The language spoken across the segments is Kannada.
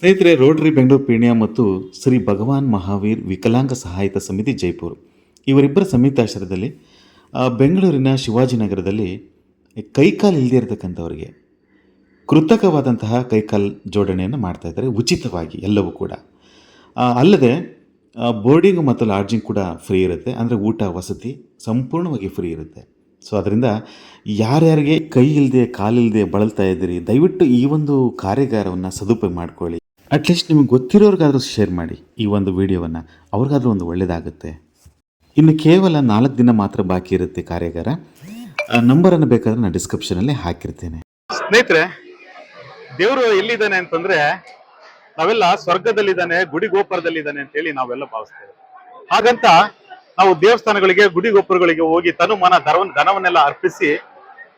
ಸ್ನೇಹಿತರೆ, ರೋಟರಿ ಬೆಂಗಳೂರು ಪೀಣ್ಯ ಮತ್ತು ಶ್ರೀ ಭಗವಾನ್ ಮಹಾವೀರ್ ವಿಕಲಾಂಗ ಸಹಾಯತ ಸಮಿತಿ ಜೈಪುರ್ ಇವರಿಬ್ಬರ ಸಂಯುಕ್ತಾಶ್ರಯದಲ್ಲಿ ಬೆಂಗಳೂರಿನ ಶಿವಾಜಿನಗರದಲ್ಲಿ ಕೈಕಾಲು ಇಲ್ಲದೆ ಇರತಕ್ಕಂಥವರಿಗೆ ಕೃತಕವಾದಂತಹ ಕೈಕಾಲು ಜೋಡಣೆಯನ್ನು ಮಾಡ್ತಾಯಿದ್ದಾರೆ, ಉಚಿತವಾಗಿ ಎಲ್ಲವೂ ಕೂಡ. ಅಲ್ಲದೆ ಬೋರ್ಡಿಂಗ್ ಮತ್ತು ಲಾಡ್ಜಿಂಗ್ ಕೂಡ ಫ್ರೀ ಇರುತ್ತೆ, ಅಂದರೆ ಊಟ ವಸತಿ ಸಂಪೂರ್ಣವಾಗಿ ಫ್ರೀ ಇರುತ್ತೆ. ಸೊ ಅದರಿಂದ ಯಾರ್ಯಾರಿಗೆ ಕೈ ಇಲ್ಲದೆ ಕಾಲಿಲ್ಲದೆ ಬಳಲ್ತಾ ಇದ್ದೀರಿ, ದಯವಿಟ್ಟು ಈ ಒಂದು ಕಾರ್ಯಾಗಾರವನ್ನು ಸದುಪಯೋಗ ಮಾಡ್ಕೊಳ್ಳಿ. ಅಟ್ಲೀಸ್ಟ್ ನಿಮಗೆ ಗೊತ್ತಿರೋರಿಗಾದರೂ ಶೇರ್ ಮಾಡಿ ಈ ಒಂದು ವಿಡಿಯೋವನ್ನು, ಅವ್ರಿಗಾದ್ರೂ ಒಂದು ಒಳ್ಳೆಯದಾಗುತ್ತೆ. ಇನ್ನು ಕೇವಲ 4 ದಿನ ಮಾತ್ರ ಬಾಕಿ ಇರುತ್ತೆ ಕಾರ್ಯಾಗಾರ. ನಂಬರನ್ನು ಬೇಕಾದ್ರೆ ನಾನು ಡಿಸ್ಕ್ರಿಪ್ಷನಲ್ಲಿ ಹಾಕಿರ್ತೇನೆ. ಸ್ನೇಹಿತರೆ, ದೇವರು ಎಲ್ಲಿದ್ದಾನೆ ಅಂತಂದ್ರೆ ನಾವೆಲ್ಲ ಸ್ವರ್ಗದಲ್ಲಿದ್ದಾನೆ, ಗುಡಿ ಗೋಪುರದಲ್ಲಿದ್ದಾನೆ ಅಂತ ಹೇಳಿ ನಾವೆಲ್ಲ ಭಾವಿಸ್ತೇವೆ. ಹಾಗಂತ ನಾವು ದೇವಸ್ಥಾನಗಳಿಗೆ, ಗುಡಿ ಗೋಪುರಗಳಿಗೆ ಹೋಗಿ ತನು ಮನ ಧನವನ್ನೆಲ್ಲ ಅರ್ಪಿಸಿ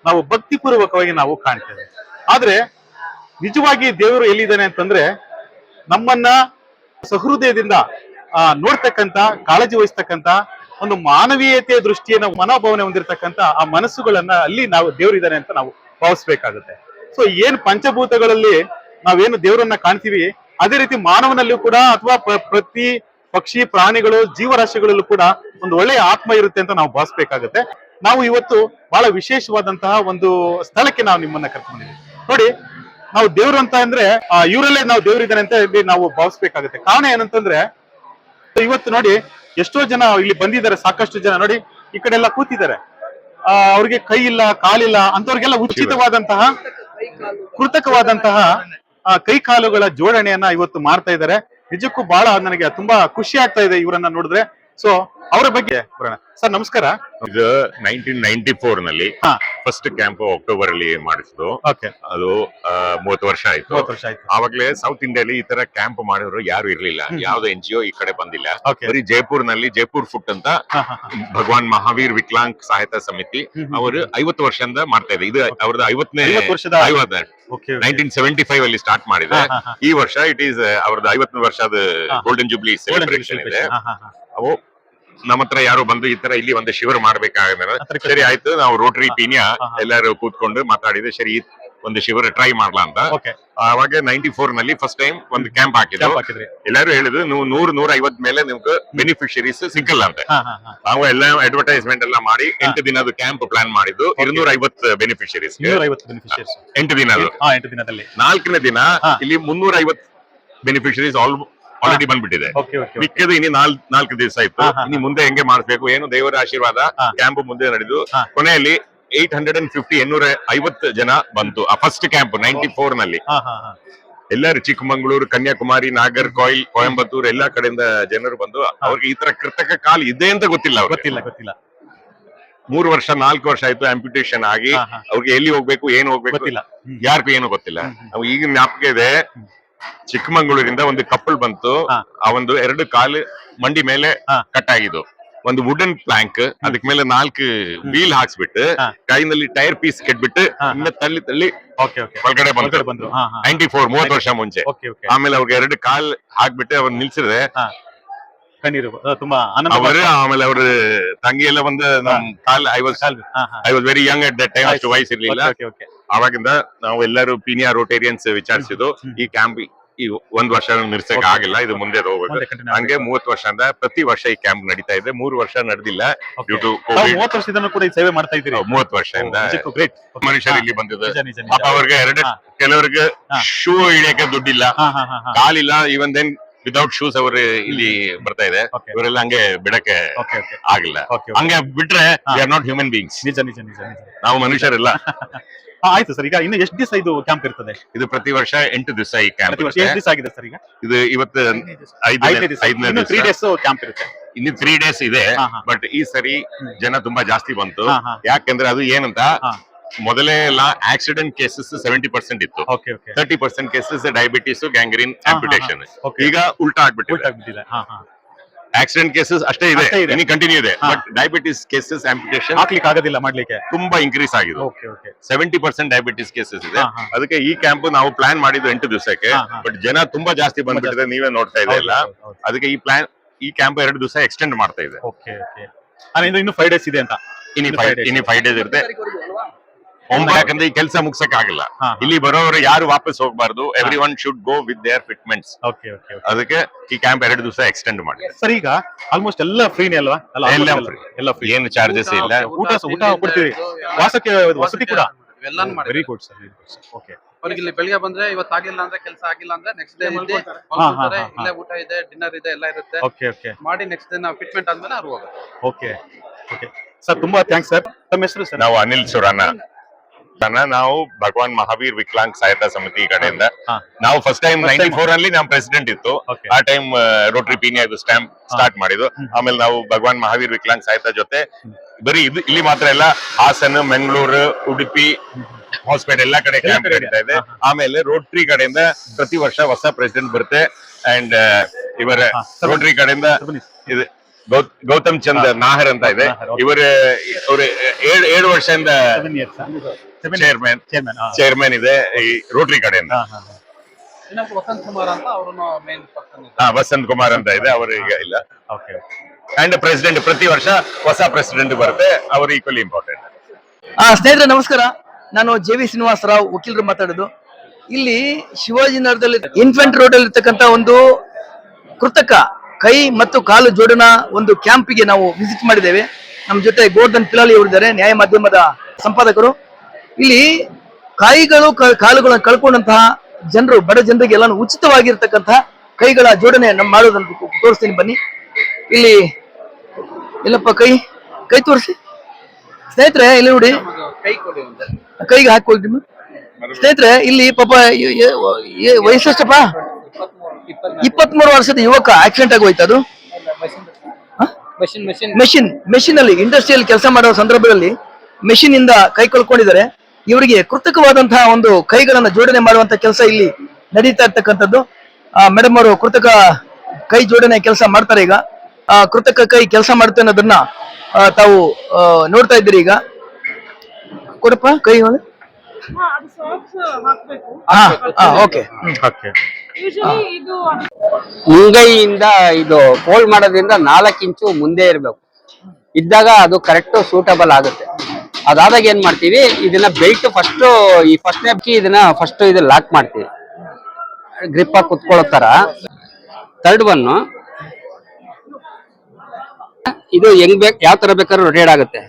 ನಾವು ಭಕ್ತಿಪೂರ್ವಕವಾಗಿ ನಾವು ಕಾಣ್ತೇವೆ. ಆದ್ರೆ ನಿಜವಾಗಿ ದೇವರು ಎಲ್ಲಿದ್ದಾನೆ ಅಂತಂದ್ರೆ ನಮ್ಮನ್ನ ಸಹೃದಯದಿಂದ ನೋಡ್ತಕ್ಕಂತ, ಕಾಳಜಿ ವಹಿಸ್ತಕ್ಕಂತ, ಒಂದು ಮಾನವೀಯತೆಯ ದೃಷ್ಟಿಯನ್ನ ಮನೋಭಾವನೆ ಹೊಂದಿರತಕ್ಕಂತ ಆ ಮನಸ್ಸುಗಳನ್ನ ಅಲ್ಲಿ ನಾವು ದೇವರಿದ್ದಾನೆ ಅಂತ ನಾವು ಭಾವಿಸ್ಬೇಕಾಗುತ್ತೆ. ಸೊ ಏನ್ ಪಂಚಭೂತಗಳಲ್ಲಿ ನಾವೇನು ದೇವರನ್ನ ಕಾಣ್ತೀವಿ, ಅದೇ ರೀತಿ ಮಾನವನಲ್ಲೂ ಕೂಡ ಅಥವಾ ಪ್ರತಿ ಪಕ್ಷಿ ಪ್ರಾಣಿಗಳು ಜೀವರಾಶಿಗಳಲ್ಲೂ ಕೂಡ ಒಂದು ಒಳ್ಳೆಯ ಆತ್ಮ ಇರುತ್ತೆ ಅಂತ ನಾವು ಭಾವಿಸ್ಬೇಕಾಗುತ್ತೆ. ನಾವು ಇವತ್ತು ಬಹಳ ವಿಶೇಷವಾದಂತಹ ಒಂದು ಸ್ಥಳಕ್ಕೆ ನಾವು ನಿಮ್ಮನ್ನ ಕರ್ಕೊಂಡಿದ್ದೀವಿ. ನೋಡಿ, ನಾವು ದೇವ್ರು ಅಂತ ಅಂದ್ರೆ ಇವರಲ್ಲೇ ನಾವು ದೇವರಿದ್ದಾನೆ ಅಂತ ಇಲ್ಲಿ ನಾವು ಭಾವಿಸ್ಬೇಕಾಗುತ್ತೆ. ಕಾರಣ ಏನಂತಂದ್ರೆ ಇವತ್ತು ನೋಡಿ ಎಷ್ಟೋ ಜನ ಇಲ್ಲಿ ಬಂದಿದ್ದಾರೆ, ಸಾಕಷ್ಟು ಜನ ನೋಡಿ ಈ ಕಡೆ ಎಲ್ಲ ಕೂತಿದ್ದಾರೆ. ಅವ್ರಿಗೆ ಕೈ ಇಲ್ಲ, ಕಾಲಿಲ್ಲ ಅಂತವ್ರಿಗೆಲ್ಲ ಉಚಿತವಾದಂತಹ ಕೃತಕವಾದಂತಹ ಕೈ ಕಾಲುಗಳ ಜೋಡಣೆಯನ್ನ ಇವತ್ತು ಮಾಡ್ತಾ ಇದ್ದಾರೆ. ನಿಜಕ್ಕೂ ಬಹಳ ನನಗೆ ತುಂಬಾ ಖುಷಿ ಆಗ್ತಾ ಇದೆ ಇವರನ್ನ ನೋಡಿದ್ರೆ. ಸೊ ಅವರ ಬಗ್ಗೆ ಬರೋಣ. ಸರ್ ನಮಸ್ಕಾರ. ಇದು 1994 ನಲ್ಲಿ ಫಸ್ಟ್ ಕ್ಯಾಂಪ್ ಅಕ್ಟೋಬರ್ ಅಲ್ಲಿ ಮಾಡಿಸಿದ್ದು. ಅದು 30 ವರ್ಷ ಆಯ್ತು. ಆವಾಗಲೇ ಸೌತ್ ಇಂಡಿಯಾಲಿ ಈ ತರ ಕ್ಯಾಂಪ್ ಮಾಡಿದ್ರು ಯಾರು ಇರ್ಲಿಲ್ಲ, ಯಾವ್ದು NGO ಈ ಕಡೆ ಬಂದಿಲ್ಲ. ಬರೀ ಜೈಪುರ್ ನಲ್ಲಿ ಜೈಪುರ್ ಫುಟ್ ಅಂತ ಭಗವಾನ್ ಮಹಾವೀರ್ ವಿಕಲಾಂಗ್ ಸಹಾಯತ ಸಮಿತಿ ಅವರು 50 ವರ್ಷದಿಂದ ಮಾಡ್ತಾ ಇದೆ. ಇದು ಅವ್ರದ್ದು 50ನೇ 1975 ಅಲ್ಲಿ ಸ್ಟಾರ್ಟ್ ಮಾಡಿದೆ. ಈ ವರ್ಷ ಇಟ್ ಈಸ್ ಅವ್ರದ್ದು 50ನೇ ವರ್ಷದ ಗೋಲ್ಡನ್ ಜೂಬ್ಲಿ ಸೆಲೆಬ್ರೇಷನ್ ಇದೆ. ಅವು ನಮ್ಮ ಹತ್ರ ಯಾರು ಬಂದು ಈ ತರ ಇಲ್ಲಿ ಒಂದು ಶಿಬಿರ ಮಾಡ್ಬೇಕಾಗ ಸರಿ ಆಯ್ತು, ನಾವು ರೋಟರಿ ಪೀಣ್ಯ ಎಲ್ಲರೂ ಕೂತ್ಕೊಂಡು ಮಾತಾಡಿದ್ರೆ ಸರಿ ಒಂದು ಶಿಬಿರ ಟ್ರೈ ಮಾಡ್ಲಾ ಅಂತ. ಅವಾಗ 94 ನಲ್ಲಿ ಫಸ್ಟ್ ಟೈಮ್ ಒಂದು ಕ್ಯಾಂಪ್ ಹಾಕಿದ್ರು. ಎಲ್ಲಾರು ಹೇಳಿದ್ರು 100-150 ಮೇಲೆ ನಿಮ್ಗೆ ಬೆನಿಫಿಷರೀಸ್ ಸಿಕ್ಕಲ್ಲ ಅಂತ. ನಾವು ಎಲ್ಲ ಅಡ್ವರ್ಟೈಸ್ಮೆಂಟ್ ಎಲ್ಲ ಮಾಡಿ 8 ದಿನದ ಕ್ಯಾಂಪ್ ಪ್ಲಾನ್ ಮಾಡಿದ್ದು. 250 ಬೆನಿಫಿಷರೀಸ್ 8 ದಿನದ್ದು. 4ನೇ ದಿನ ಇಲ್ಲಿ 350 ಬೆನಿಫಿಷರೀಸ್ ಆಲ್ರೆಡಿ ಬಂದ್ಬಿಟ್ಟಿದೆ. ಮಿಕ್ಕದು ಇನ್ನು 4 ದಿವಸ ಆಯ್ತು. ಇನ್ನು ಮುಂದೆ ಹೆಂಗೆ ಮಾಡ್ಬೇಕು ಏನು, ದೇವರ ಆಶೀರ್ವಾದ ಕ್ಯಾಂಪ್ ಮುಂದೆ ನಡೆದು ಕೊನೆಯಲ್ಲಿ 850 ಜನ ಬಂತು ಆ ಫಸ್ಟ್ ಕ್ಯಾಂಪ್ 94 ನಲ್ಲಿ. ಎಲ್ಲರೂ ಚಿಕ್ಕಮಂಗ್ಳೂರು, ಕನ್ಯಾಕುಮಾರಿ, ನಾಗರ್ಕೋಯಿಲ್, ಕೊಯಂಬತ್ತೂರ್ ಎಲ್ಲಾ ಕಡೆಯಿಂದ ಜನರು ಬಂದು ಅವ್ರಿಗೆ ಈ ತರ ಕೃತಕ ಕಾಲ್ ಇದೆ ಅಂತ ಗೊತ್ತಿಲ್ಲ. 3 ವರ್ಷ 4 ವರ್ಷ ಆಯ್ತು ಆಂಪ್ಯುಟೇಷನ್ ಆಗಿ. ಅವ್ರಿಗೆ ಎಲ್ಲಿ ಹೋಗ್ಬೇಕು, ಏನು ಹೋಗ್ಬೇಕು ಯಾರಿಗೂ ಏನು ಗೊತ್ತಿಲ್ಲ. ನಾವು ಈಗ ಜ್ಞಾಪಕ ಇದೆ, ಚಿಕ್ಕಮಂಗ್ಳೂರಿಂದ ಒಂದು ಕಪ್ಪಲ್ ಬಂತು. ಆ ಒಂದು 2 ಕಾಲು ಮಂಡಿ ಮೇಲೆ ಕಟ್ ಆಗಿದ್ದು, ಒಂದು ವುಡನ್ ಪ್ಲಾಂಕ್, ಅದಕ್ ಮೇಲೆ 4 ವೀಲ್ ಹಾಕ್ಸ್ಬಿಟ್ಟು ಕೈನಲ್ಲಿ ಟೈರ್ ಪೀಸ್ ಕೆಟ್ಬಿಟ್ಟು ತಳ್ಳಿ ಒಳಗಡೆ ಬಂದ್ರು. 94 30 ವರ್ಷ ಮುಂಚೆ. ಆಮೇಲೆ ಅವ್ರಿಗೆ 2 ಕಾಲ್ ಹಾಕ್ಬಿಟ್ಟು ಅವ್ರು ನಿಲ್ಸಿದ್ರೆ ಅವರು, ಆಮೇಲೆ ಅವ್ರ ತಂಗಿ ಎಲ್ಲ ಬಂದು ನಮ್ call I was very Young at that time, ಅಷ್ಟು ವಯಸ್ಸು ಇರ್ಲಿಲ್ಲ. ಅವಾಗಿಂದ ನಾವು ಎಲ್ಲರೂ ಪೀನಿಯಾ ರೋಟೇರಿಯನ್ಸ್ ವಿಚಾರಿಸಿದ್ದು ಈ ಕ್ಯಾಂಪ್ ಈ 1 ವರ್ಷ ನಿರ್ಸಕ್ ಆಗಿಲ್ಲ, ಇದು ಮುಂದೆ ಹೋಗ್ಬೇಕು. ಹಂಗೆ 30 ವರ್ಷದಿಂದ ಪ್ರತಿ ವರ್ಷ ಈ ಕ್ಯಾಂಪ್ ನಡೀತಾ ಇದೆ. 3 ವರ್ಷ ನಡೆದಿಲ್ಲ ಡ್ಯೂ ಟು ಕೋವಿಡ್. 30 ವರ್ಷದಿಂದ ಕೂಡ ಸೇವೆ ಮಾಡ್ತಾ ಇದ್ದೀರಿ. 30 ವರ್ಷದಿಂದ ಮನುಷ್ಯರು ಇಲ್ಲಿ ಬಂದಿದೆ. ಅವ್ರಿಗೆ ಕೆಲವರಿಗೆ ಶೂ ಹಿಡಿಯಕ್ಕೆ ದುಡ್ಡಿಲ್ಲ, ಕಾಲಿಲ್ಲ, ಇವನ್ ದೆನ್ ವಿದೌಟ್ ಶೂಸ್ ಅವರು ಇಲ್ಲಿ ಬರ್ತಾ ಇದೆ. ಇವರೆಲ್ಲ ಹಂಗೆ ಬಿಡಕ್ಕೆ ಆಗಿಲ್ಲ. ಹಂಗೆ ಬಿಟ್ರೆ we are not human beings. ನಾವು ಮನುಷ್ಯರಿಲ್ಲ. ಆಯ್ತು ಸರ್, ಈಗ ಇನ್ನು ಎಷ್ಟು ದಿವಸ ಇದು ಕ್ಯಾಂಪ್ ಇರ್ತದೆ? ಇದು ಪ್ರತಿ ವರ್ಷ 8 ದಿವಸ ಈ ಕ್ಯಾಂಪ್. ಎಷ್ಟು ದಿವಸ ಆಗಿದೆ ಸರ್ ಈಗ? ಇದು ಇವತ್ತು 5ನೇ ದಿವಸ. 3 ಡೇಸ್ ಕ್ಯಾಂಪ್ ಇರುತ್ತೆ. ಇನ್ನು 3 ಡೇಸ್ ಇದೆ. ಬಟ್ ಈ ಸರಿ ಜನ ತುಂಬಾ ಜಾಸ್ತಿ ಬಂತು. ಯಾಕಂದ್ರೆ ಅದು ಏನಂತ, ಮೊದಲೇ ಎಲ್ಲ ಆಕ್ಸಿಡೆಂಟ್ ಕೇಸಸ್ 70% ಇತ್ತು. 30% ಕೇಸಸ್ ಡಯಾಬಿಟಿಸ್, ಗ್ಯಾಂಗ್ರೀನ್, ಆಂಪ್ಯುಟೇಷನ್. ಈಗ ಉಲ್ಟಾ ಆಗ್ಬಿಟ್ಟಿದೆ. ಆಕ್ಸಿಡೆಂಟ್ ಕೇಸಸ್ ಅಷ್ಟೇ ಇದೆ, ಇನ್ನು ಕಂಟಿನ್ಯೂ ಇದೆ. ಬಟ್ ಡಯಾಬಿಟಿಸ್ ಕೇಸಸ್, ಆಂಪ್ಯುಟೇಷನ್ ಹಾಕ್ಲಿಕ್ಕೆ ಆಗೋದಿಲ್ಲ, ಮಾಡ್ಲಿಕ್ಕೆ ತುಂಬಾ ಇನ್ಕ್ರೀಸ್ ಆಗಿದೆ. 70% ಡಯಾಬಿಟಿಸ್ ಕೇಸಸ್ ಇದೆ. ಅದಕ್ಕೆ ಈ ಕ್ಯಾಂಪ್ ನಾವು ಪ್ಲಾನ್ ಮಾಡಿದ್ದು 8 ದಿವಸಕ್ಕೆ. ಬಟ್ ಜನ ತುಂಬಾ ಜಾಸ್ತಿ ಬಂದ್ಬಿಟ್ಟಿದೆ, ನೀವೇ ನೋಡ್ತಾ ಇದೆಯಲ್ಲ. ಅದಕ್ಕೆ ಈ ಕ್ಯಾಂಪ್ 2 ದಿವಸ ಎಕ್ಸ್ಟೆಂಡ್ ಮಾಡ್ತಾ ಇದೆ. ಇನ್ನು 5 ಡೇಸ್ ಇದೆ ಅಂತ. ಇನ್ನು 5 ಡೇಸ್ ಇರುತ್ತೆ. ಯಾಕಂದ್ರೆ ಈ ಕೆಲಸ ಮುಗ್ಸಕ್ ಆಗಿಲ್ಲ. ಹಾ. ಇಲ್ಲಿ ಬರೋರು ಯಾರು ವಾಪಸ್ ಹೋಗ್ಬಾರ್ದು. Everyone should go with their fitments. Okay okay ಅದಕ್ಕೆ ಈ ಕ್ಯಾಂಪ್ 2 ದಿವಸ ಎಕ್ಸ್ಟೆಂಡ್ ಮಾಡಿ. ಸರ್ ಈಗ ಆಲ್ಮೋಸ್ಟ್ ಎಲ್ಲ ಫ್ರೀನೇ ಅಲ್ವಾ? ಎಲ್ಲ ಫ್ರೀ, ಏನು ಚಾರ್ಜಸ್ ಇಲ್ಲ. ಊಟ ಕೊಡ್ತೀವಿ, ವಾಸಕ್ಕೆ ವಸತಿ ಕೂಡ ಎಲ್ಲಾನು ಮಾಡಿ. Very good sir, very good sir. Okay, ಅವ್ರಿಗೆ ಇಲ್ಲಿ ಬೆಳಿಗ್ಗೆ ಬಂದ್ರೆ ಇವತ್ತು ಆಗಿಲ್ಲ ಅಂದ್ರೆ ಕೆಲಸ ಆಗಿಲ್ಲ ಅಂದ್ರೆ ನೆಕ್ಸ್ಟ್ ಡೇ ಇದೆ ಹಾ. ಇಲ್ಲೇ ಊಟ ಇದೆ, ಡಿನ್ನರ್ ಇದೆ, ಎಲ್ಲ ಇರುತ್ತೆ. ಓಕೆ ಓಕೆ ಮಾಡಿ ನೆಕ್ಸ್ಟ್ ಡೇ ನಾವು ಫಿಟ್ಮೆಂಟ್ ಆದ್ಮೇಲೆ ಅವ್ರು ಹೋಗೋದು. ಓಕೆ ಓಕೆ ಸರ್, ತುಂಬಾ ಥ್ಯಾಂಕ್ಸ್ ಸರ್. ತಮ್ಮ ಹೆಸರು ಸರ್? ನಾವು ಅನಿಲ್ ಸುರಾನ. ನಾವು ಭಗವಾನ್ ಮಹಾವೀರ್ ವಿಕಲಾಂಗ್ ಸಹಾಯತಾ ಸಮಿತಿ ಕಡೆಯಿಂದ ಹಾ. ನಾವು ಫಸ್ಟ್ ಟೈಮ್ 94 ಅಲ್ಲಿ ನಾವು ಪ್ರೆಸಿಡೆಂಟ್ ಇತ್ತು. Okay. ಆ time Rotary Peenya stamp start ಮಾಡಿದ್ದು. ಆಮೇಲೆ ನಾವು ಭಗವಾನ್ ಮಹಾವೀರ್ ವಿಕಲಾಂಗ್ ಸಹಾಯತಾ ಜೊತೆ ಬರೀ ಇದು ಇಲ್ಲಿ ಮಾತ್ರ ಇಲ್ಲ, ಹಾಸನ, ಮಂಗಳೂರು, ಉಡುಪಿ, ಹಾಸ್ಪಿಟಲ್ ಎಲ್ಲ ಕಡೆ ಕ್ಯಾಂಪ್ ನಡೀತಾ ಇದೆ. ಆಮೇಲೆ ರೋಟರಿ ಕಡೆಯಿಂದ ಪ್ರತಿ ವರ್ಷ ಹೊಸ ಪ್ರೆಸಿಡೆಂಟ್ ಬರುತ್ತೆ. ಅಂಡ್ ಇವರ ರೋಟರಿ ಕಡೆಯಿಂದ ಇದು ಗೌತಮ್ ಚಂದ್ ನಾಹರ್ ಅಂತ ಇದೆ. ಇವರು 7 ವರ್ಷದಿಂದ ಚೇರ್ಮನ್ ಇದೆ ಈ ರೋಟರಿ ಕಡೆಯಿಂದ. ಇನ್ನೊಬ್ಬ ವಸಂತ್ ಕುಮಾರ್ ಅಂತ ಅವ್ರನ್ನು ಮೇನ್ ಪರ್ಸನ್. ವಸಂತ್ ಕುಮಾರ್ ಅಂತ ಇದೆ, ಅವರು ಈಗ ಇಲ್ಲ. ಓಕೆ. ಅಂಡ್ ಪ್ರೆಸಿಡೆಂಟ್ ಪ್ರತಿ ವರ್ಷ ಹೊಸ ಪ್ರೆಸಿಡೆಂಟ್ ಬರುತ್ತೆ, ಅವರು ಈಕ್ವಲಿ ಇಂಪಾರ್ಟೆಂಟ್. ಸ್ನೇಹಿತರೆ ನಮಸ್ಕಾರ, ನಾನು JV ಶ್ರೀನಿವಾಸರಾವ್, ವಕೀಲರು ಮಾತಾಡೋದು. ಇಲ್ಲಿ ಶಿವಾಜಿನಗರದಲ್ಲಿ ಇನ್ಫೆಂಟ್ ರೋಡ್ ಅಲ್ಲಿ ಇರ್ತಕ್ಕಂತ ಒಂದು ಕೃತಕ ಕೈ ಮತ್ತು ಕಾಲು ಜೋಡಣಾ ಒಂದು ಕ್ಯಾಂಪಿಗೆ ನಾವು ವಿಸಿಟ್ ಮಾಡಿದ್ದೇವೆ. ನಮ್ಮ ಜೊತೆ ಗೋರ್ಧನ್ ಪಿಲಾಲಿ ಅವರಿದ್ದಾರೆ, ನ್ಯಾಯ ಮಾಧ್ಯಮದ ಸಂಪಾದಕರು. ಇಲ್ಲಿ ಕಾಯಿಗಳು ಕಾಲುಗಳನ್ನು ಕಳ್ಕೊಂಡಂತಹ ಜನರು, ಬಡ ಜನರಿಗೆ ಎಲ್ಲ ಉಚಿತವಾಗಿರ್ತಕ್ಕಂತಹ ಕೈಗಳ ಜೋಡಣೆ ನಮ್ಮ ಮಾಡೋದನ್ನು ತೋರಿಸ್ತೀನಿ ಬನ್ನಿ. ಇಲ್ಲಿ ಎಲ್ಲಪ್ಪ ಕೈ ತೋರಿಸಿ ಸ್ನೇಹಿತರೆ. ಇಲ್ಲಿ ನೋಡಿ, ಕೈ ಕೊಡಿ ಒಂದು. ಕೈಗೆ ಹಾಕಿ ಸ್ನೇಹಿತರೆ. ಇಲ್ಲಿ ಪಾಪ ವಯಸ್ಸಷ್ಟಪ್ಪ 23 ವರ್ಷದ ಯುವಕ ಆಕ್ಸಿಡೆಂಟ್ ಆಗಿ ಹೋಯ್ತು. ಅದು ಮೆಷಿನ್ ಅಲ್ಲಿ ಇಂಡಸ್ಟ್ರಿಯಲ್ಲಿ ಕೆಲಸ ಮಾಡೋ ಸಂದರ್ಭದಲ್ಲಿ ಮೆಷಿನ್ ಇಂದ ಕೈ ಕಳ್ಕೊಂಡಿದ್ದಾರೆ. ಇವರಿಗೆ ಕೃತಕವಾದಂತಹ ಒಂದು ಕೈಗಳನ್ನ ಜೋಡಣೆ ಮಾಡುವಂತ ಕೆಲಸ ಇಲ್ಲಿ ನಡೀತಾ ಇರ್ತಕ್ಕಂಥದ್ದು. ಮೇಡಮ್ ಅವರು ಕೃತಕ ಕೈ ಜೋಡಣೆ ಕೆಲಸ ಮಾಡ್ತಾರೆ. ಈಗ ಕೃತಕ ಕೈ ಕೆಲಸ ಮಾಡುತ್ತೆ ಅನ್ನೋದನ್ನ ತಾವು ನೋಡ್ತಾ ಇದ್ದೀರಿ. ಈಗ ಕೊಡಪ್ಪ ಕೈ ಒಳಗೆ. ಓಕೆ. ಮುಂಗೈಯಿಂದ ಇದು ಫೋಲ್ಡ್ ಮಾಡೋದ್ರಿಂದ 4 ಇಂಚು ಮುಂದೆ ಇರಬೇಕು ಇದ್ದಾಗ ಅದು ಕರೆಕ್ಟ್ ಸೂಟಬಲ್ ಆಗುತ್ತೆ. ಅದಾದಾಗ ಏನ್ ಮಾಡ್ತೀವಿ, ಇದನ್ನ ಬೆಲ್ಟ್ ಫಸ್ಟ್ ಇದನ್ನ ಫಸ್ಟ್ ಇದು ಲಾಕ್ ಮಾಡ್ತೀವಿ, ಗ್ರಿಪ್ ಆಗಿ ಕುತ್ಕೊಳ್ಳೋ ತರ. ಥರ್ಡ್ ಒನ್ ಇದು ಹೆಂಗ್ ಯಾವ ತರ ಬೇಕಾದ್ರೂ ರೊಟೇಟ್ ಆಗುತ್ತೆ,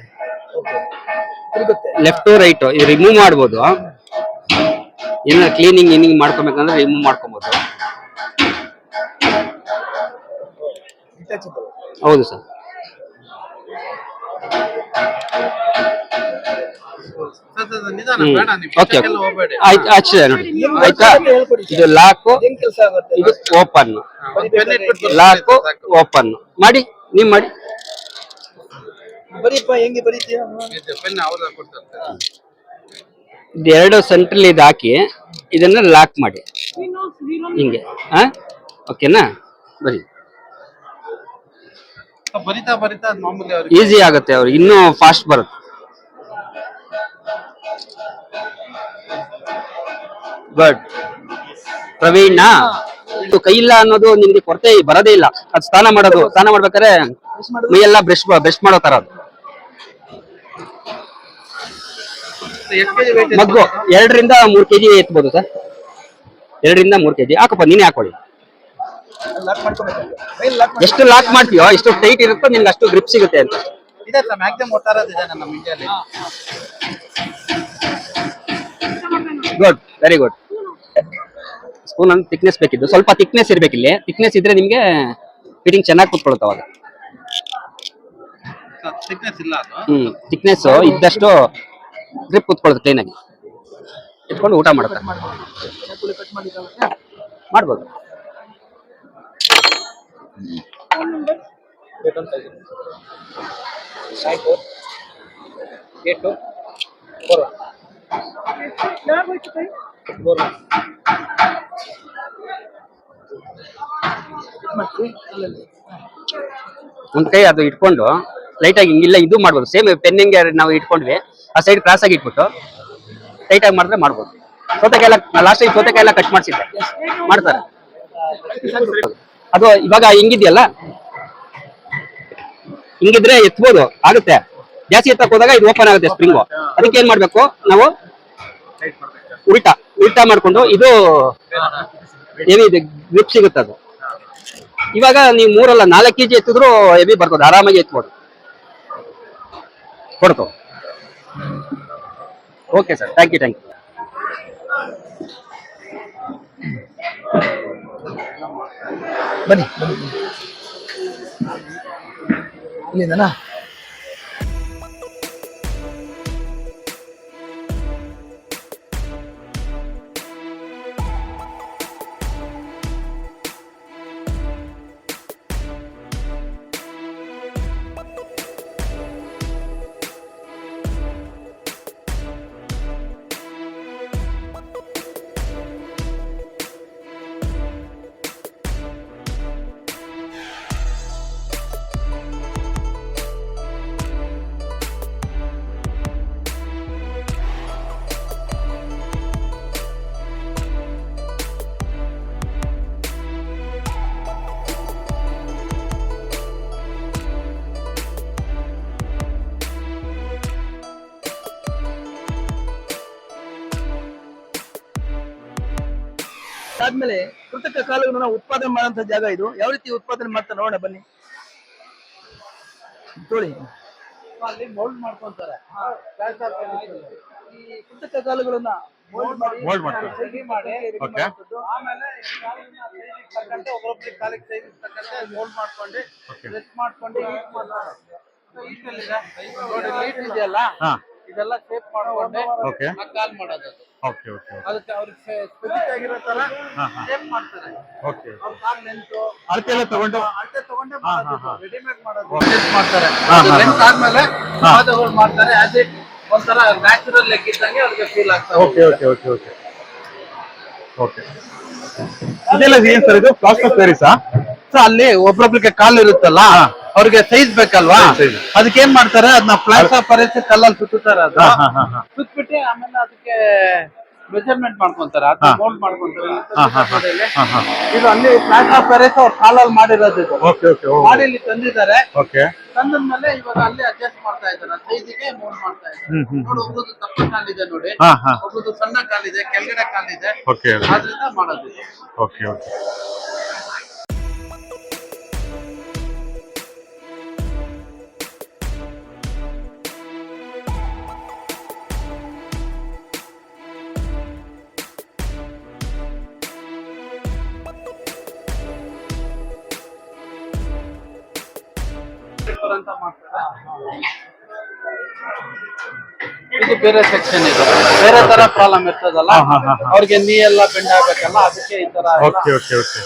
ಲೆಫ್ಟ್ ರೈಟ್ ಇದು ರಿಮೂವ್ ಮಾಡ್ಬೋದು. ಏನಾದ್ರು ಕ್ಲೀನಿಂಗ್ ಮಾಡ್ಕೊಬೇಕಂದ್ರೆ ರಿಮೂವ್ ಮಾಡ್ಕೊಬಹುದು. ಹೌದು ಸರ್. ಓಕೆ, ಆಯ್ತು ನೋಡಿ, ಆಯ್ತಾ. ಇದು ಲಾಕು, ಇದು ಓಪನ್, ಲಾಕು ಓಪನ್ ಮಾಡಿ. ನೀವ್ ಮಾಡಿ. ಇದೆರಡು ಸೆಂಟ್ರಲ್ ಇದು ಹಾಕಿ ಇದನ್ನ ಲಾಕ್ ಮಾಡಿ ಹಿಂಗೆ. ಓಕೆನಾ? ಬರೀ ಬರಿತಾ ಬರಿತಾ ಮಾಮೂಲಿ ಈಸಿ ಆಗುತ್ತೆ, ಅವ್ರಿಗೆ ಇನ್ನೂ ಫಾಸ್ಟ್ ಬರುತ್ತೆ. ಗುಡ್ ಪ್ರವೀಣ್. ಇದು ಕೈ ಇಲ್ಲ ಅನ್ನೋದು ನಿಮ್ಗೆ ಕೊರತೆ ಬರೋದೇ ಇಲ್ಲ. ಅದು ಸ್ನಾನ ಮಾಡ್ಬೇಕಾದ್ರೆ ಮೈಯೆಲ್ಲ ಬ್ರಷ್ ಮಾಡೋ ತರ ಅದು. ಮಗ್ಗು 2 ರಿಂದ 3 kg ಎತ್ಬೋದು ಸರ್. 2 ರಿಂದ 3 kg ಹಾಕಪ್ಪ, ನೀನೇ ಹಾಕೊಳ್ಳಿ. ಎಷ್ಟು ಲಾಕ್ ಮಾಡ್ತೀಯೋ ಎಷ್ಟು ಟೈಟ್ ಇರುತ್ತೋ ನಿಮ್ಗೆ ಅಷ್ಟು ಗ್ರಿಪ್ ಸಿಗುತ್ತೆ ಅಂತ. ಇದೆ ಸರ್, ಮ್ಯಾಕ್ಸಿಮಮ್ ಒಟ್ಟಾರದಿದೆ ನಮ್ಮ ಇಂಡಿಯಾದಲ್ಲಿ. Good, very good. ಸ್ಪೂನ್ ಒಂದು ಥಿಕ್ನೆಸ್ ಬೇಕಿದ್ದು, ಸ್ವಲ್ಪ ಥಿಕ್ನೆಸ್ ಇರ್ಬೇಕಿಲ್ಲಿ. ಥಿಕ್ನೆಸ್ ಇದ್ರೆ ನಿಮ್ಗೆ ಫಿಟ್ಟಿಂಗ್ ಚೆನ್ನಾಗಿ ಕೂತ್ಕೊಳ್ಳುತ್ತೆ ಅವಾಗ. ಥಿಕ್ನೆಸ್ ಇಲ್ಲ ಅದು. ಥಿಕ್ನೆಸ್ ಇದ್ದಷ್ಟು ಗ್ರಿಪ್ ಕೂತ್ಕೊಳ್ಳುತ್ತೆ ಕ್ಲೀನ್ ಆಗಿ. ಇಟ್ಕೊಂಡು ಊಟ ಮಾಡುತ್ತೆ ಮಾಡ್ಬೋದು. ಒಂದ್ ಕೈ ಅದು ಇಟ್ಕೊಂಡು ಲೈಟ್ ಆಗಿ ಹಿಂಗಿಲ್ಲ ಇದು ಮಾಡ್ಬೋದು. ಸೇಮ್ ಪೆನ್ ಹೆಂಗೆ ನಾವು ಇಟ್ಕೊಂಡ್ವಿ ಆ ಸೈಡ್ ಕ್ರಾಸ್ ಆಗಿ ಇಟ್ಬಿಟ್ಟು ಟೈಟ್ ಆಗಿ ಮಾಡಿದ್ರೆ ಮಾಡ್ಬೋದು. ಸೌತೆಕಾಯಿ ಲಾಸ್ಟ್ ಟೈಮ್ ಸೌತೆಕಾಯಿ ಎಲ್ಲ ಕಟ್ ಮಾಡಿಸಿದ್ದೆ, ಮಾಡ್ತಾರೆ. ಅದು ಇವಾಗ ಹಿಂಗಿದ್ಯಲ್ಲ, ಹಿಂಗಿದ್ರೆ ಎತ್ಬೋದು ಆಗುತ್ತೆ. ಜಾಸ್ತಿ ಎತ್ತಕ್ಕೆ ಹೋದಾಗ ಇದು ಓಪನ್ ಆಗುತ್ತೆ ಸ್ಪ್ರಿಂಗು. ಅದಕ್ಕೆ ಏನ್ ಮಾಡ್ಬೇಕು ನಾವು ಉಲ್ಟಾ ಮಾಡ್ಕೊಂಡು ಇದು ಏನಿದೆ ಗ್ರಿಪ್ ಸಿಗುತ್ತೆ ಅದು. ಇವಾಗ ನೀವು 3 ಅಲ್ಲ 4 kg ಎತ್ತಿದ್ರು ಹೆವಿ ಬರ್ತದೆ, ಆರಾಮಾಗಿ ಎತ್ಬೋದು ಕೊಡ್ತು. Okay sir, thank you. ಬನ್ನಿ ಇಲ್ಲಿಂದನಾ? ಆದ್ಮೇಲೆ ಕೃತಕ ಕಾಲುಗಳನ್ನು ಉತ್ಪಾದನೆ ಮಾಡುವಂತ ಜಾಗ ಇದು. ಯಾವ ರೀತಿ ಉತ್ಪಾದನೆ ಮಾಡ್ತಾರೆ ನೋಡೋಣ ಬನ್ನಿ. ತೋಳಿ ಅಲ್ಲಿ ಮೋಲ್ಡ್ ಮಾಡ್ಕೊಂತಾರೆ. ಈ ಕೃತಕ ಕಾಲುಗಳನ್ನ ಮೋಲ್ಡ್ ಮಾಡ್ತಾರೆ. ಸೈಜ್ ಮಾಡಿ ಓಕೆ. ಆಮೇಲೆ ತಕ್ಕಂತೆ ಒಬ್ಬೊಬ್ರಿಗೆ ಕಾಲಿಗೆ ಸೈಜ್ ತಕ್ಕಂತೆ ಮೋಲ್ಡ್ ಮಾಡ್ಕೊಂಡು ರೆಸ್ಟ್ ಮಾಡ್ಕೊಂಡು ಹೀಟ್ ಮಾಡ್ತಾರೆ. ಹೀಟಲ್ಲಿದೆ ನೋಡಿ, ಹೀಟ್ ಇದೆಯಲ್ಲ ಹಾ. ಇದೆಲ್ಲ ಶೇಪ್ ಮಾಡ್ಕೊಂಡೆ ಓಕೆ. ಕಾಲ್ ಮಾಡೋದು. ಓಕೆ ಓಕೆ ಅದಕ್ಕೆ ಅವ್ರಿಗೆ ಸ್ಪೆಸಿಫಿಕ್ ಆಗಿರೋ ತರ ಶೇಪ್ ಮಾಡ್ತಾರೆ. ಓಕೆ. ಅವ್ರ ಕಾಲ್ ಲೆಂತ್ ಅಳತೆ ಎಲ್ಲ ತಗೊಂಡು ಅಳತೆ ತಗೊಂಡೆ ಹಾ. ರೆಡಿಮೇಡ್ ಮಾಡೋದು ಶೇಪ್ ಮಾಡ್ತಾರೆ. ಲೆಂತ್ ಆದ್ಮೇಲೆ ಪಾದಗಳು ಮಾಡ್ತಾರೆ. ಅದೇ ಒಂಥರ ನ್ಯಾಚುರಲ್ ಲೆಗ್ ಇದ್ದಂಗೆ ಅವ್ರಿಗೆ ಫೀಲ್ ಆಗ್ತದೆ. Okay okay okay okay okay. ಇದೆಲ್ಲ ಏನ್ ಸರ್ ಇದು? ಪ್ಲಾಸ್ಟರ್ ಪ್ಯಾರಿಸಾ? ಸೊ ಅಲ್ಲಿ ಒಬ್ರೊಬ್ರಿಗೆ ಕಾಲ್ ಇರುತ್ತಲ್ಲ, ಅವ್ರಿಗೆ ಸೈಜ್ ಬೇಕಲ್ವಾ, ಅದಕ್ಕೆ ಏನ್ ಮಾಡ್ತಾರೆ, ಅದನ್ನ ಪ್ಲಾಸ್ಟರ್ ಪರಿಸಿ ಕಲ್ಲಲ್ಲಿ ಸುತ್ತಾರೆ. ಅದು ಸುತ್ಬಿಟ್ಟು ಆಮೇಲೆ ಅದಕ್ಕೆ ಮೆಜರ್ಮೆಂಟ್ ಮಾಡ್ಕೊಂತಾರೆ, ಅದನ್ನ ಮೋಲ್ಡ್ ಮಾಡ್ಕೊಂತಾರೆ. ಇದು ಅಲ್ಲಿ ಪ್ಲಾಸ್ಟರ್ ಪ್ಯಾರಿಸ್ ಅವ್ರ ಕಾಲಲ್ಲಿ ಮಾಡಿರೋದು ಇದು. ಓಕೆ ಓಕೆ ಮಾಡಿ ಇಲ್ಲಿ ತಂದಿದ್ದಾರೆ. ಓಕೆ. ತಂದ್ಮೇಲೆ ಇವಾಗ ಅಲ್ಲಿ ಅಡ್ಜಸ್ಟ್ ಮಾಡ್ತಾ ಇದ್ದಾರೆ, ಸೈಜಿಗೆ ಮೋಲ್ಡ್ ಮಾಡ್ತಾ ಇದ್ದಾರೆ. ನೋಡಿ, ಒಬ್ರದ್ದು ದಪ್ಪ ಕಾಲಿದೆ ನೋಡಿ, ಒಬ್ರದ್ದು ಸಣ್ಣ ಕಾಲಿದೆ, ಕೆಳಗಡೆ ಕಾಲಿದೆ, ಓಕೆ ಆದ್ರಿಂದ ಮಾಡೋದು. Okay okay. ಅಂತ ಮಾಡ್ತಾರೆ. ಇದು ಬೇರೆ ಸೆಕ್ಷನ್, ಇದು ಬೇರೆ ತರ ಪ್ರಾಬ್ಲಮ್ ಇರ್ತದಲ್ಲ, ಅವ್ರಿಗೆ ನೀ ಎಲ್ಲ ಬೆಂಡ್ ಆಗ್ಬೇಕಲ್ಲ, ಅದಕ್ಕೆ ಈ ತರ ಎಲ್ಲ. Okay okay okay.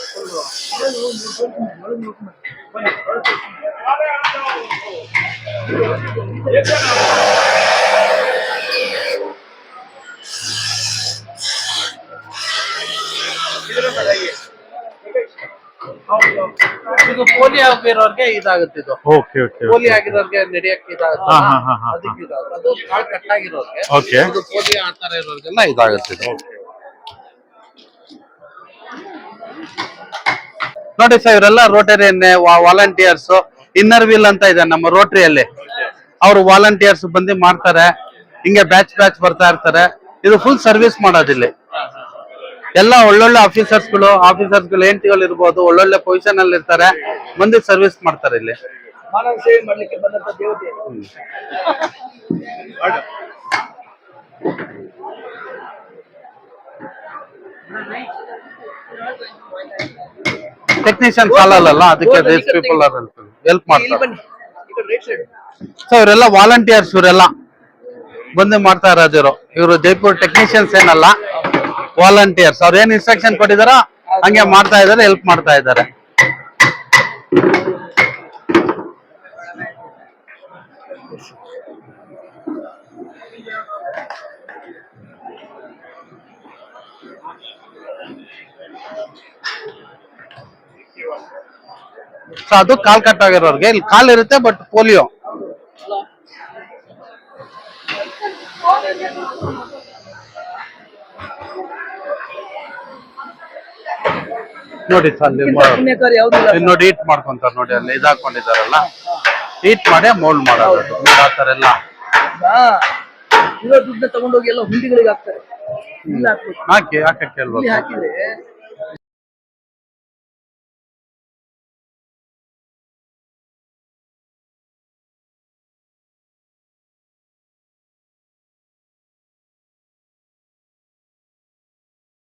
ಇದು ಪೋಲಿಯೋ ಆಗಿರೋರ್ಗೆ ಇದಾಗುತ್ತೆ. ಇದು ಓಕೆ ಓಕೆ ಪೋಲಿಯೋ ಆಗಿರೋರ್ಗೆ ನಡೆಯಕ್ಕೆ ಇದಾಗುತ್ತೆ, ಅದಕ್ಕೆ ಇದಾಗುತ್ತೆ. ಅದು ಕಾಲ್ ಕಟ್ಟಾಗಿರೋರ್ಗೆ, ಓಕೆ. ಇದು ಪೋಲಿಯೋ ಆ ತರ ಇರೋರ್ಗೆಲ್ಲ ಇದಾಗುತ್ತೆ ಇದು. ನೋಡಿ ಸರ್, ಇವರೆಲ್ಲ ರೋಟರಿಯನ್ ವಾಲಂಟಿಯರ್ಸ್. ಇನ್ನರ್ ವೀಲ್ ಅಂತ ಇದೆ ನಮ್ಮ ರೋಟರಿಯಲ್ಲಿ, ಅವರು ವಾಲಂಟಿಯರ್ಸ್ ಬಂದು ಮಾಡ್ತಾರೆ. ಹಿಂಗೆ ಬ್ಯಾಚ್ ಬರ್ತಾ ಇರ್ತಾರೆ. ಇದು ಫುಲ್ ಸರ್ವಿಸ್ ಮಾಡೋದಿಲ್ಲಿ. ಎಲ್ಲ ಒಳ್ಳೊಳ್ಳೆ ಆಫೀಸರ್ಸ್ಗಳು ಹೆಂಡತಿಗಳು ಇರ್ಬೋದು, ಒಳ್ಳೊಳ್ಳೆ ಪೊಸಿಷನ್ ಅಲ್ಲಿ ಇರ್ತಾರೆ, ಬಂದು ಸರ್ವಿಸ್ ಮಾಡ್ತಾರೆ ಇಲ್ಲಿ. ಮಾನವ ಸೇವೆ ಮಾಡ್ಲಿಕ್ಕೆ ಬಂದಂತ ದೇವತೆ. ಟೆಕ್ನಿಷಿಯನ್ ಸಾಲಲ್ಲ, ಅದಕ್ಕೆ ದೀಸ್ ಪೀಪಲ್ ಆರ್ ಹೆಲ್ಪ್ ಮಾಡ್ತಾರೆ. ಸೊ ಇವರೆಲ್ಲ ವಾಲಂಟಿಯರ್ಸ್, ಇವರೆಲ್ಲ ಬಂದು ಮಾಡ್ತಾ ಇರೋದಿರೋ. ಇವರು ಜೈಪುರ್ ಟೆಕ್ನಿಷಿಯನ್ಸ್ ಏನಲ್ಲ, ವಾಲಂಟಿಯರ್ಸ್. ಅವ್ರು ಏನ್ ಇನ್ಸ್ಟ್ರಕ್ಷನ್ ಕೊಟ್ಟಿದಾರೋ ಹಂಗೆ ಮಾಡ್ತಾ ಇದಾರೆ, ಹೆಲ್ಪ್ ಮಾಡ್ತಾ ಇದ್ದಾರೆ. ಸೊ ಅದು ಕಾಲ್ ಕಟ್ ಆಗಿರೋರ್ಗೆ ಇಲ್ಲಿ ಕಾಲ್ ಇರುತ್ತೆ, ಬಟ್ ಪೋಲಿಯೋ. ನೋಡಿ ಅಲ್ಲಿ ಪುಣ್ಯಕಾರಿ ಯಾವ್ದಿಲ್ಲ. ನೋಡಿ ಹೀಟ್ ಮಾಡ್ಕೊಂತಾರೆ ನೋಡಿ, ಅಲ್ಲಿ ಇದಾಕೊಂಡಿದಾರಲ್ಲ. ಹೀಟ್ ಮಾಡೇ ಮೋಲ್ಡ್ ಮಾಡೋದು ಆ ತರ ಎಲ್ಲ. ಈಗ ಇರೋ ದುಡ್ಡನ್ನ ತಗೊಂಡೋಗಿ ಎಲ್ಲ ಹುಂಡಿಗಳಿಗೆ ಹಾಕ್ತಾರೆ. ಇಲ್ಲಿ ಹಾಕ್ಬೇಕು. ಹಾಕಕ್ಕೆ ಇಲ್ಲಿ ಹೇಳ್ಬೇಕು. ಹಾಕಿದ್ರೆ